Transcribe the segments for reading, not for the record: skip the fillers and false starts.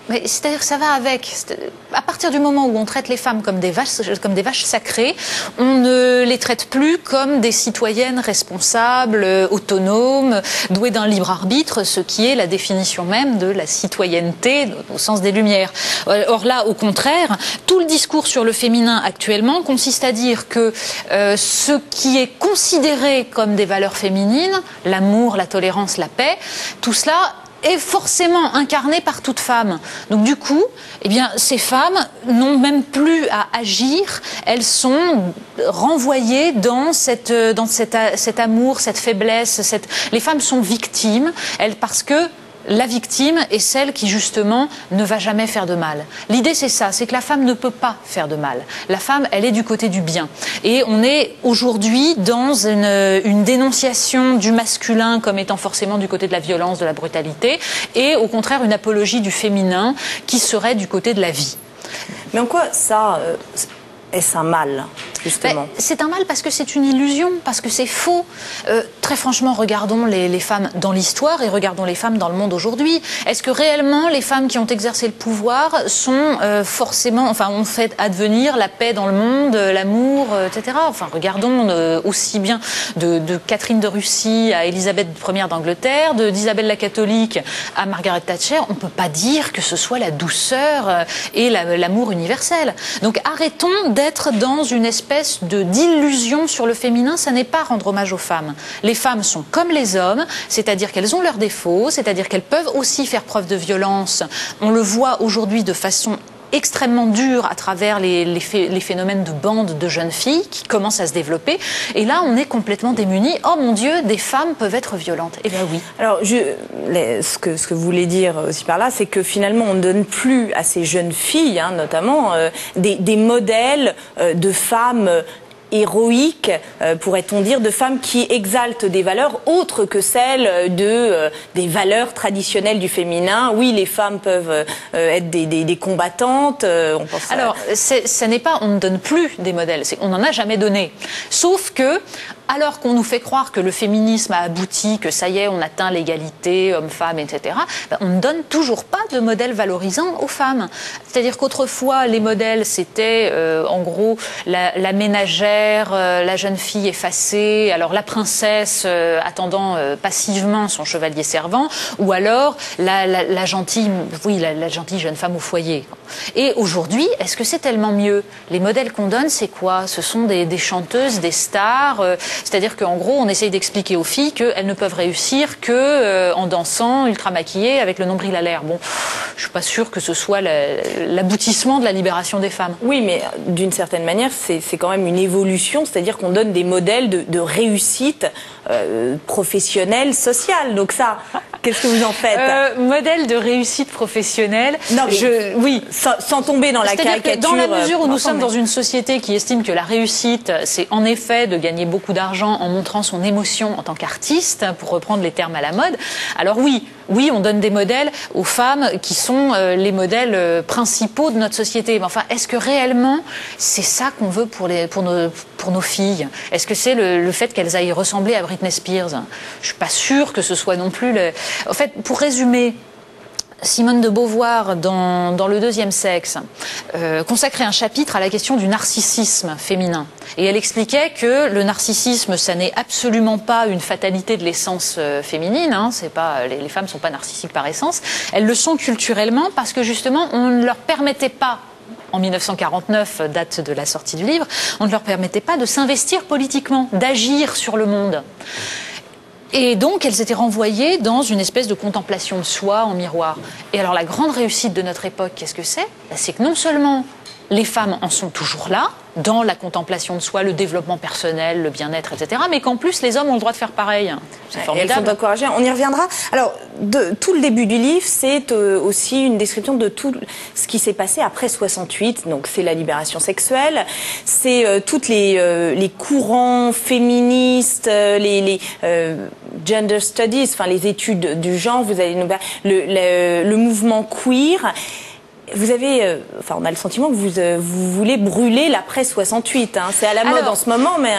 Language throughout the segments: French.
Mais c'est-à-dire que ça va avec. À partir du moment où on traite les femmes comme des vaches sacrées, on ne les traite plus comme des citoyennes responsables, autonomes, douées d'un libre arbitre, ce qui est la définition même de la citoyenneté au sens des Lumières. Or là, au contraire, tout le discours sur le féminin actuellement consiste à dire que ce qui est considéré comme des valeurs féminines, l'amour, la tolérance, la paix, tout cela est forcément incarné par toute femme. Donc du coup, eh bien, ces femmes n'ont même plus à agir, elles sont renvoyées dans cet amour, cette faiblesse. Les femmes sont victimes, parce que la victime est celle qui, justement, ne va jamais faire de mal. L'idée, c'est ça, c'est que la femme ne peut pas faire de mal. La femme, elle est du côté du bien. Et on est aujourd'hui dans une dénonciation du masculin comme étant forcément du côté de la violence, de la brutalité, et au contraire une apologie du féminin qui serait du côté de la vie. Mais en quoi ça, est-ce un mal ? Justement. C'est un mal parce que c'est une illusion, parce que c'est faux. Très franchement, regardons les femmes dans l'histoire et regardons les femmes dans le monde aujourd'hui. Est-ce que réellement les femmes qui ont exercé le pouvoir sont ont fait advenir la paix dans le monde, l'amour, etc. Enfin, regardons aussi bien de Catherine de Russie à Élisabeth Ier d'Angleterre, d'Isabelle la catholique à Margaret Thatcher. On ne peut pas dire que ce soit la douceur et l'amour universel. Donc arrêtons d'être dans une espèce d'illusion sur le féminin. Ça n'est pas rendre hommage aux femmes. Les femmes sont comme les hommes, c'est-à-dire qu'elles ont leurs défauts, c'est-à-dire qu'elles peuvent aussi faire preuve de violence. On le voit aujourd'hui de façon extrêmement dure à travers les phénomènes de bandes de jeunes filles qui commencent à se développer. Et là, on est complètement démunis. Oh mon Dieu, des femmes peuvent être violentes. Eh bien oui. Alors, ce que vous voulez dire aussi par là, c'est que finalement, on ne donne plus à ces jeunes filles, notamment, des modèles de femmes héroïques, pourrait-on dire, de femmes qui exaltent des valeurs autres que celles des valeurs traditionnelles du féminin. Oui, les femmes peuvent être des combattantes. On pense Alors, ça n'est pas, on ne donne plus des modèles, on n'en a jamais donné. Sauf que, alors qu'on nous fait croire que le féminisme a abouti, que ça y est, on atteint l'égalité, hommes-femmes, etc., on ne donne toujours pas de modèle valorisant aux femmes. C'est-à-dire qu'autrefois, les modèles, c'était en gros la ménagère, la jeune fille effacée, alors la princesse attendant passivement son chevalier servant, ou alors la gentille jeune femme au foyer. Et aujourd'hui, est-ce que c'est tellement mieux? Les modèles qu'on donne, c'est quoi? Ce sont des chanteuses, des stars. C'est-à-dire qu'en gros, on essaye d'expliquer aux filles qu'elles ne peuvent réussir qu'en dansant, ultra maquillées, avec le nombril à l'air. Bon, je suis pas sûre que ce soit l'aboutissement de la libération des femmes. Oui, mais d'une certaine manière, c'est quand même une évolution, c'est-à-dire qu'on donne des modèles de réussite professionnelle, sociale. Donc ça, qu'est-ce que vous en faites? Modèle de réussite professionnelle. Non, oui. Sans tomber dans la caricature. Dans la mesure où nous sommes dans une société qui estime que la réussite, c'est en effet de gagner beaucoup d'argent en montrant son émotion en tant qu'artiste, pour reprendre les termes à la mode. Alors oui, on donne des modèles aux femmes qui sont les modèles principaux de notre société. Mais enfin, est-ce que réellement c'est ça qu'on veut pour nos filles? Est-ce que c'est le fait qu'elles aillent ressembler à Britney Spears? Je suis pas sûre que ce soit non plus En fait, pour résumer, Simone de Beauvoir, dans Le Deuxième Sexe, consacrait un chapitre à la question du narcissisme féminin. Et elle expliquait que le narcissisme, ça n'est absolument pas une fatalité de l'essence féminine. C'est pas, les femmes ne sont pas narcissiques par essence. Elles le sont culturellement parce que justement, on ne leur permettait pas, en 1949, date de la sortie du livre, on ne leur permettait pas de s'investir politiquement, d'agir sur le monde. Et donc, elles étaient renvoyées dans une espèce de contemplation de soi en miroir. Et alors, la grande réussite de notre époque, qu'est-ce que c'est? C'est que non seulement les femmes en sont toujours là, dans la contemplation de soi, le développement personnel, le bien-être, etc., mais qu'en plus, les hommes ont le droit de faire pareil. C'est formidable. Elles sont encouragées. On y reviendra. Alors, tout le début du livre, c'est aussi une description de tout ce qui s'est passé après 68. Donc, c'est la libération sexuelle, c'est toutes les courants féministes, les gender studies, enfin les études du genre. Vous allez nous le mouvement queer. Vous avez, on a le sentiment que vous voulez brûler l'après 68. C'est à la mode en ce moment, mais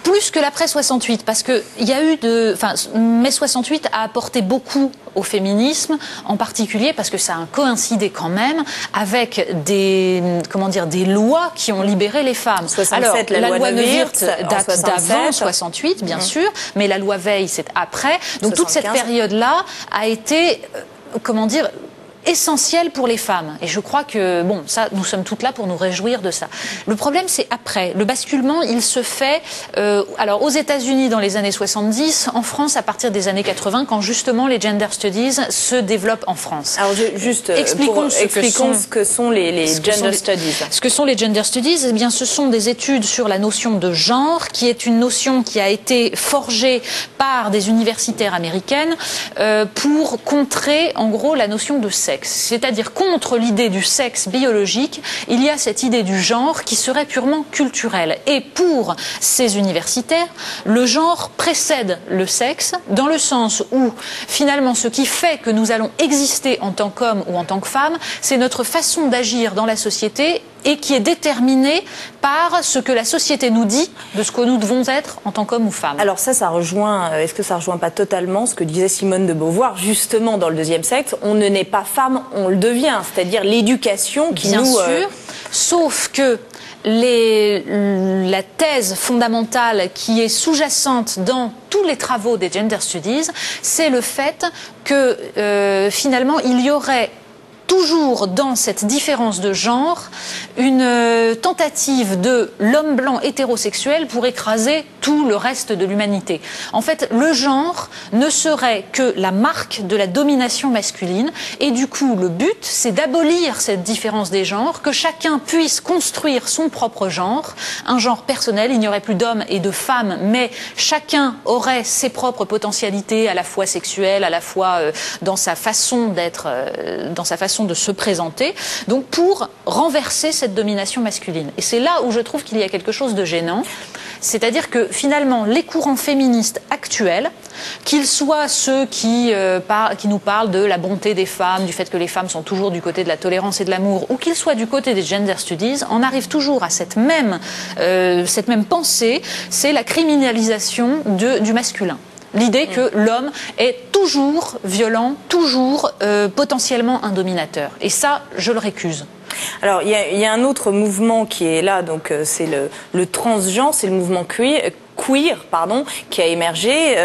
Plus que l'après 68, parce que il y a eu mai 68 a apporté beaucoup au féminisme, en particulier parce que ça a coïncidé quand même avec des lois qui ont libéré les femmes. 67, alors, la loi Neuwirth date d'avant 68, bien sûr, mais la loi Veil, c'est après. Donc 75. Toute cette période-là a été, essentiel pour les femmes. Et je crois que, ça, nous sommes toutes là pour nous réjouir de ça. Le problème, c'est après. Le basculement, il se fait, alors, aux États-Unis dans les années 70, en France à partir des années 80, quand justement les gender studies se développent en France. Alors, expliquons ce que sont les gender studies. Ce que sont les gender studies, eh bien, ce sont des études sur la notion de genre, qui est une notion qui a été forgée par des universitaires américaines pour contrer, en gros, la notion de sexe. C'est-à-dire contre l'idée du sexe biologique, il y a cette idée du genre qui serait purement culturelle. Et pour ces universitaires, le genre précède le sexe dans le sens où finalement ce qui fait que nous allons exister en tant qu'homme ou en tant que femme, c'est notre façon d'agir dans la société et qui est déterminée par ce que la société nous dit de ce que nous devons être en tant qu'homme ou femme. Alors ça rejoint, est-ce que ça rejoint pas totalement ce que disait Simone de Beauvoir, justement dans le deuxième sexe, on ne naît pas femme, on le devient, c'est-à-dire l'éducation qui Bien sûr, sauf que la thèse fondamentale qui est sous-jacente dans tous les travaux des gender studies, c'est le fait que finalement il y aurait toujours dans cette différence de genre une tentative de l'homme blanc hétérosexuel pour écraser tout le reste de l'humanité. En fait, le genre ne serait que la marque de la domination masculine et du coup, le but, c'est d'abolir cette différence des genres, que chacun puisse construire son propre genre, un genre personnel, il n'y aurait plus d'hommes et de femmes, mais chacun aurait ses propres potentialités, à la fois sexuelles, à la fois dans sa façon d'être, dans sa façon de se présenter, donc pour renverser cette domination masculine. Et c'est là où je trouve qu'il y a quelque chose de gênant, c'est-à-dire que finalement les courants féministes actuels, qu'ils soient ceux qui nous parlent de la bonté des femmes, du fait que les femmes sont toujours du côté de la tolérance et de l'amour, ou qu'ils soient du côté des gender studies, en arrivent toujours à cette même pensée, c'est la criminalisation du masculin. L'idée que l'homme est toujours violent, toujours potentiellement un dominateur. Et ça, je le récuse. Alors, il y a un autre mouvement qui est là, donc c'est le transgenre, c'est le mouvement queer, qui a émergé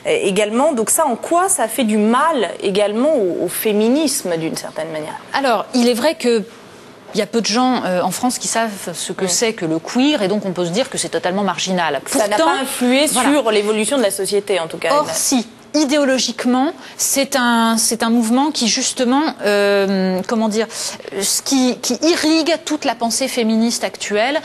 également. Donc ça, en quoi ça fait du mal également au féminisme d'une certaine manière? Alors, il est vrai que il y a peu de gens en France qui savent ce que c'est que le queer, et donc on peut se dire que c'est totalement marginal. Pourtant, ça n'a pas influé sur l'évolution de la société, en tout cas. Or, si, idéologiquement, c'est un mouvement qui justement, qui irrigue toute la pensée féministe actuelle.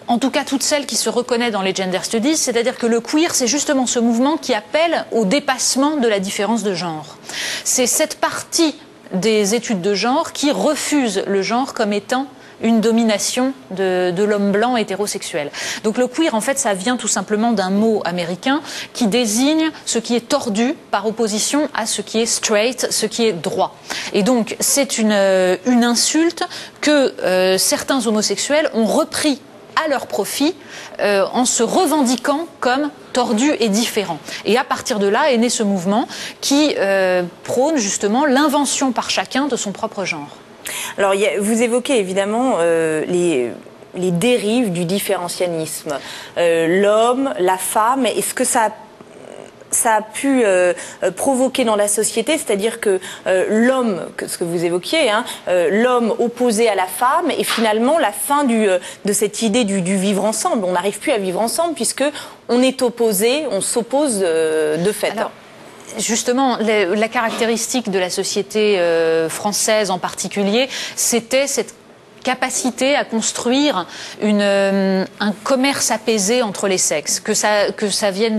En tout cas, toute celle qui se reconnaît dans les gender studies, c'est-à-dire que le queer, c'est justement ce mouvement qui appelle au dépassement de la différence de genre. C'est cette partie des études de genre qui refusent le genre comme étant une domination de l'homme blanc hétérosexuel. Donc le queer, en fait, ça vient tout simplement d'un mot américain qui désigne ce qui est tordu par opposition à ce qui est straight, ce qui est droit. Et donc c'est une insulte que certains homosexuels ont repris à leur profit en se revendiquant comme tordu et différent. Et à partir de là est né ce mouvement qui prône justement l'invention par chacun de son propre genre. Alors vous évoquez évidemment les dérives du différentialisme. L'homme, la femme, est-ce que ça a pu provoquer dans la société, c'est-à-dire que l'homme, ce que vous évoquiez, l'homme opposé à la femme, et finalement la fin de cette idée du vivre ensemble. On n'arrive plus à vivre ensemble puisque on est opposé, on s'oppose de fait. Alors, justement, la caractéristique de la société française en particulier, c'était cette capacité à construire un commerce apaisé entre les sexes, que ça vienne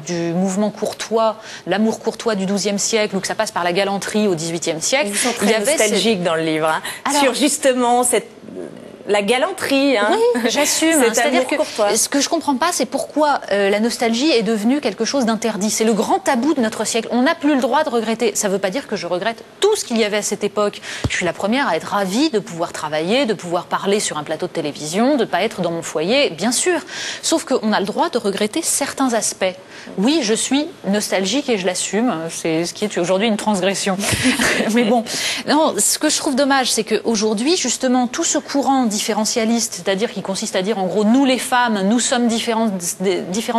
du mouvement courtois, l'amour courtois du XIIe siècle, ou que ça passe par la galanterie au XVIIIe siècle. Ils sont très nostalgiques dans le livre, sur justement la galanterie. Hein. Oui, j'assume. C'est-à-dire que ce que je comprends pas, c'est pourquoi la nostalgie est devenue quelque chose d'interdit. C'est le grand tabou de notre siècle. On n'a plus le droit de regretter. Ça ne veut pas dire que je regrette tout ce qu'il y avait à cette époque. Je suis la première à être ravie de pouvoir travailler, de pouvoir parler sur un plateau de télévision, de ne pas être dans mon foyer, bien sûr. Sauf qu'on a le droit de regretter certains aspects. Oui, je suis nostalgique et je l'assume. C'est ce qui est aujourd'hui une transgression. Mais bon, non, ce que je trouve dommage, c'est qu'aujourd'hui, justement, tout ce courant différentialiste, c'est-à-dire qui consiste à dire, en gros, nous les femmes, nous sommes différentes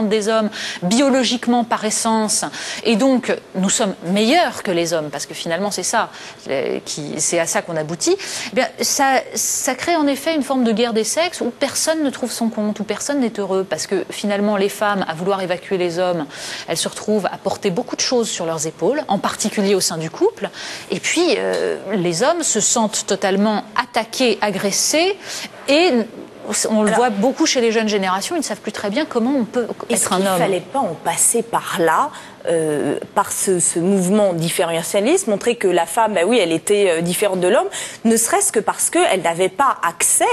des hommes, biologiquement par essence, et donc nous sommes meilleurs que les hommes, parce que finalement c'est ça, c'est à ça qu'on aboutit. Eh bien, ça crée en effet une forme de guerre des sexes où personne ne trouve son compte, où personne n'est heureux, parce que finalement les femmes, à vouloir évacuer les hommes, elles se retrouvent à porter beaucoup de choses sur leurs épaules, en particulier au sein du couple, et puis les hommes se sentent totalement attaqués, agressés, et on le voit beaucoup chez les jeunes générations, ils ne savent plus très bien comment on peut être un homme. Est-ce qu'il ne fallait pas en passer par là, par ce mouvement différentialiste, montrer que la femme, oui, elle était différente de l'homme, ne serait-ce que parce qu'elle n'avait pas accès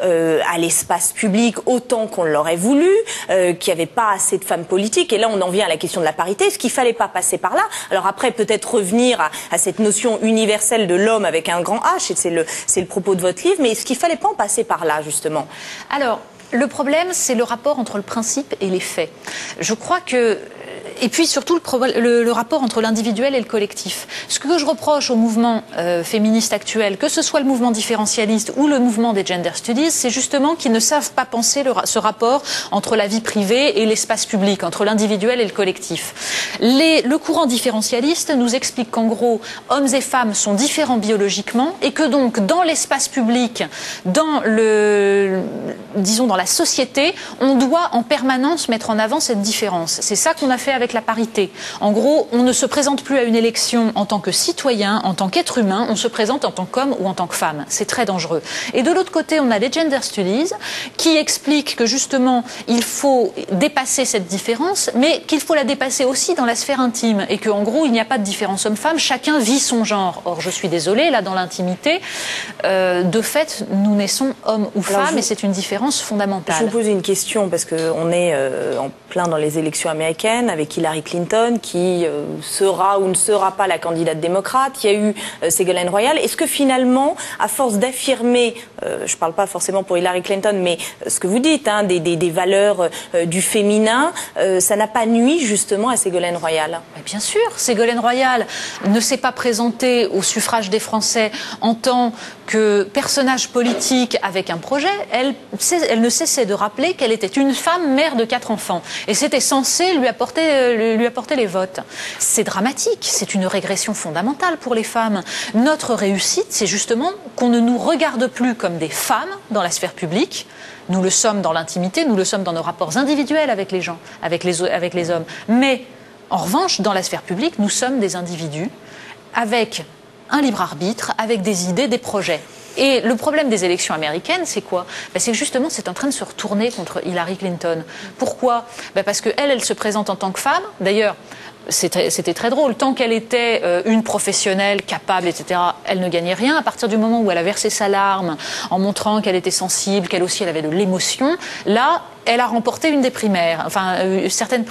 à l'espace public autant qu'on l'aurait voulu, qu'il n'y avait pas assez de femmes politiques. Et là, on en vient à la question de la parité. Est-ce qu'il ne fallait pas passer par là? Alors après, peut-être revenir à cette notion universelle de l'homme avec un grand H, et c'est le propos de votre livre, mais est-ce qu'il ne fallait pas en passer par là, justement? Alors, le problème, c'est le rapport entre le principe et les faits. Je crois que... Et puis surtout le rapport entre l'individuel et le collectif. Ce que je reproche au mouvement féministe actuel, que ce soit le mouvement différentialiste ou le mouvement des gender studies, c'est justement qu'ils ne savent pas penser ce rapport entre la vie privée et l'espace public, entre l'individuel et le collectif. Le courant différentialiste nous explique qu'en gros, hommes et femmes sont différents biologiquement et que donc dans l'espace public, dans la société, on doit en permanence mettre en avant cette différence. C'est ça qu'on a fait avec la parité. En gros, on ne se présente plus à une élection en tant que citoyen, en tant qu'être humain, on se présente en tant qu'homme ou en tant que femme. C'est très dangereux. Et de l'autre côté, on a les gender studies qui expliquent que justement, il faut dépasser cette différence, mais qu'il faut la dépasser aussi dans la sphère intime et qu'en gros, il n'y a pas de différence homme-femme, chacun vit son genre. Or, je suis désolée, là, dans l'intimité, de fait, nous naissons homme ou femme et c'est une différence fondamentale. Je vous pose une question parce qu'on est en plein dans les élections américaines avec Hillary Clinton qui sera ou ne sera pas la candidate démocrate. Il y a eu Ségolène Royal. Est-ce que finalement, à force d'affirmer, je ne parle pas forcément pour Hillary Clinton, mais ce que vous dites, hein, des valeurs du féminin, ça n'a pas nui justement à Ségolène Royal? Bien sûr, Ségolène Royal ne s'est pas présentée au suffrage des Français en tant que personnage politique avec un projet. Elle ne cessait de rappeler qu'elle était une femme mère de 4 enfants. Et c'était censé lui apporter les votes. C'est dramatique, c'est une régression fondamentale pour les femmes. Notre réussite, c'est justement qu'on ne nous regarde plus comme des femmes dans la sphère publique. Nous le sommes dans l'intimité, nous le sommes dans nos rapports individuels avec les gens, avec les hommes. Mais en revanche, dans la sphère publique, nous sommes des individus avec un libre arbitre, avec des idées, des projets. Et le problème des élections américaines, c'est quoi? C'est que justement, c'est en train de se retourner contre Hillary Clinton. Pourquoi? Parce qu'elle se présente en tant que femme. D'ailleurs, c'était très drôle. Tant qu'elle était une professionnelle, capable, etc., elle ne gagnait rien. À partir du moment où elle a versé sa larme en montrant qu'elle était sensible, qu'elle aussi elle avait de l'émotion, là, elle a remporté une des primaires, certaines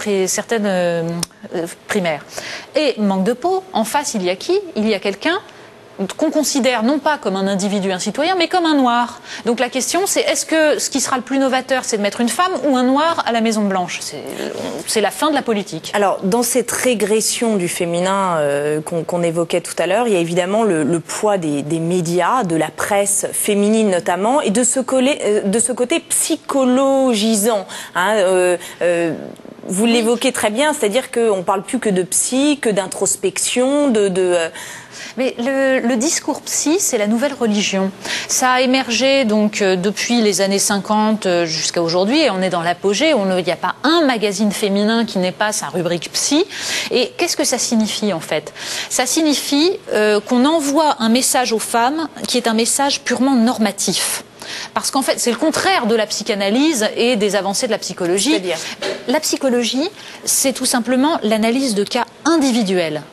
primaires. Et manque de peau, en face, il y a qui? Il y a quelqu'un qu'on considère non pas comme un individu, un citoyen, mais comme un noir. Donc la question, c'est est-ce que ce qui sera le plus novateur, c'est de mettre une femme ou un noir à la Maison-Blanche? C'est la fin de la politique. Alors, dans cette régression du féminin qu'on évoquait tout à l'heure, il y a évidemment le poids des médias, de la presse féminine notamment, et de ce côté psychologisant. Hein, vous l'évoquez très bien, c'est-à-dire qu'on ne parle plus que de psy, que d'introspection, Mais le discours psy, c'est la nouvelle religion. Ça a émergé donc depuis les années 50 jusqu'à aujourd'hui, et on est dans l'apogée. Il n'y a pas un magazine féminin qui n'ait pas sa rubrique psy. Et qu'est-ce que ça signifie en fait? Ça signifie qu'on envoie un message aux femmes qui est un message purement normatif. Parce qu'en fait, c'est le contraire de la psychanalyse et des avancées de la psychologie. C'est-à-dire ? La psychologie, c'est tout simplement l'analyse de cas individuels.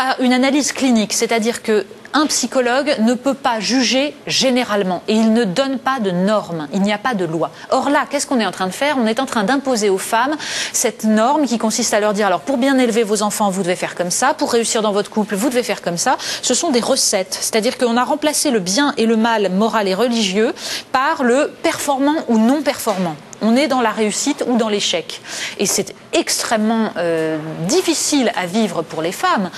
Pas une analyse clinique, c'est-à-dire que un psychologue ne peut pas juger généralement et il ne donne pas de normes, il n'y a pas de loi. Or là, qu'est-ce qu'on est en train de faire? On est en train d'imposer aux femmes cette norme qui consiste à leur dire alors pour bien élever vos enfants, vous devez faire comme ça, pour réussir dans votre couple, vous devez faire comme ça. Ce sont des recettes, c'est-à-dire qu'on a remplacé le bien et le mal moral et religieux par le performant ou non performant. On est dans la réussite ou dans l'échec. Et c'est extrêmement difficile à vivre pour les femmes,